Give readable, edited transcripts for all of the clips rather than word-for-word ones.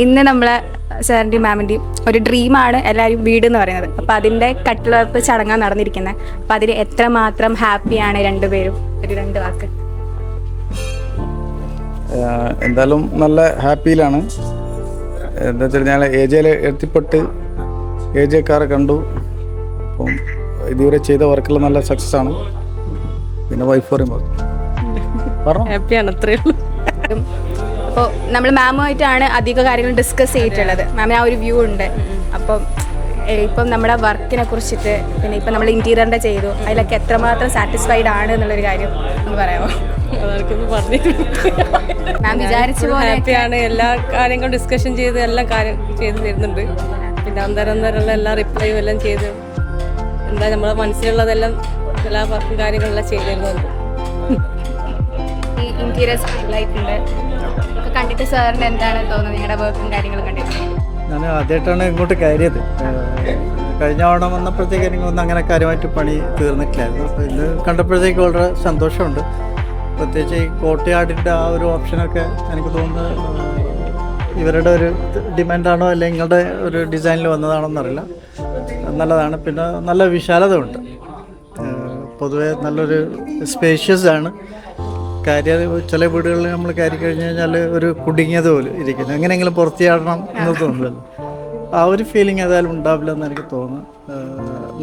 ഇന്ന് നമ്മളെ സാറിൻ്റെയും മാമിൻ്റെയും ഒരു ഡ്രീമാണ് എല്ലാവരും വീട് എന്ന് പറയുന്നത്. അപ്പോൾ അതിൻ്റെ കട്ടിലുറപ്പ് ചടങ്ങാണ് നടന്നിരിക്കുന്നത്. അപ്പോൾ അതിൽ എത്രമാത്രം ഹാപ്പിയാണ് രണ്ടുപേരും, ഒരു 2 വാക്ക്. എന്തായാലും നല്ല ഹാപ്പിയിലാണ്. എന്താ വെച്ചാൽ ഞാൻ ഏജയിൽ എത്തിപ്പെട്ട് ഏജക്കാരെ കണ്ടു. അപ്പം ഇതുവരെ ചെയ്ത വർക്കുകൾ നല്ല സക്സസ് ആണ്. പിന്നെ വൈഫ് പറയുമ്പോൾ ഹാപ്പിയാണ്, അത്രയേ ഉള്ളൂ. അപ്പോൾ നമ്മൾ മാമുമായിട്ടാണ് അധിക കാര്യങ്ങൾ ഡിസ്കസ് ചെയ്തിട്ടുള്ളത്. മാമിന് ആ ഒരു വ്യൂ ഉണ്ട്. അപ്പം ഇപ്പം നമ്മുടെ വർക്കിനെ കുറിച്ചിട്ട്, പിന്നെ ഇപ്പം നമ്മൾ ഇൻറ്റീരിയറിൻ്റെ ചെയ്തു, അതിലൊക്കെ എത്രമാത്രം സാറ്റിസ്ഫൈഡ് ആണ് എന്നുള്ളൊരു കാര്യം ഒന്ന് പറയാമോ? അതൊക്കെ പറഞ്ഞു. മാം വിചാരിച്ച പോലെ ഹാപ്പിയാണ്. എല്ലാ കാര്യങ്ങളും ഡിസ്കഷൻ ചെയ്ത് എല്ലാം കാര്യം ചെയ്ത് തരുന്നുണ്ട്. പിന്നെ അന്തരന്തരമുള്ള എല്ലാ റിപ്ലൈയും എല്ലാം ചെയ്ത് എന്താ നമ്മളെ മനസ്സിലുള്ളതെല്ലാം എല്ലാ വർക്കും കാര്യങ്ങളെല്ലാം ചെയ്ത് തരുന്നുണ്ട്. ഈ ഇൻറ്റീരിയേഴ്സ് ഹൈലൈറ്റുണ്ട് ഒക്കെ കണ്ടിട്ട് സാറിന് എന്താണ് തോന്നുന്നത്, നിങ്ങളുടെ വർക്കും കാര്യങ്ങളും കണ്ടിട്ട്? ഞാൻ ആദ്യമായിട്ടാണ് ഇങ്ങോട്ട് കയറിയത്. കഴിഞ്ഞ ഓണം വന്നപ്പോഴത്തേക്ക് എനിക്കൊന്നും അങ്ങനെ കാര്യമായിട്ട് പണി തീർന്നിട്ടില്ലായിരുന്നു. അപ്പോൾ ഇന്ന് കണ്ടപ്പോഴത്തേക്ക് വളരെ സന്തോഷമുണ്ട്. പ്രത്യേകിച്ച് ഈ കോട്ടയാടിൻ്റെ ആ ഒരു ഓപ്ഷനൊക്കെ എനിക്ക് തോന്നുന്നത് ഇവരുടെ ഒരു ഡിമാൻഡാണോ അല്ലെങ്കിൽ നിങ്ങളുടെ ഒരു ഡിസൈനിൽ വന്നതാണോ എന്നറിയില്ല. നല്ലതാണ്. പിന്നെ നല്ല വിശാലത ഉണ്ട്. പൊതുവേ നല്ലൊരു സ്പേഷ്യസ് ആണ്. ചില വീടുകളിൽ നമ്മൾ കയറി കഴിഞ്ഞ് കഴിഞ്ഞാൽ ഒരു കുടുങ്ങിയത് പോലെ ഇരിക്കുന്നു. എങ്ങനെയെങ്കിലും പുറത്തിയാടണം എന്ന് തോന്നില്ലല്ലോ. ആ ഒരു ഫീലിംഗ് ഏതായാലും ഉണ്ടാവില്ല എന്ന് എനിക്ക് തോന്നുന്നു.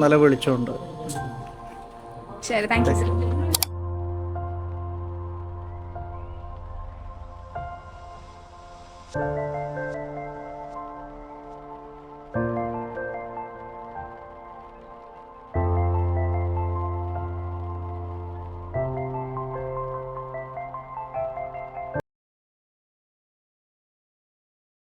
നല്ല വെളിച്ചമുണ്ട്. ശരി, താങ്ക് യു സർ.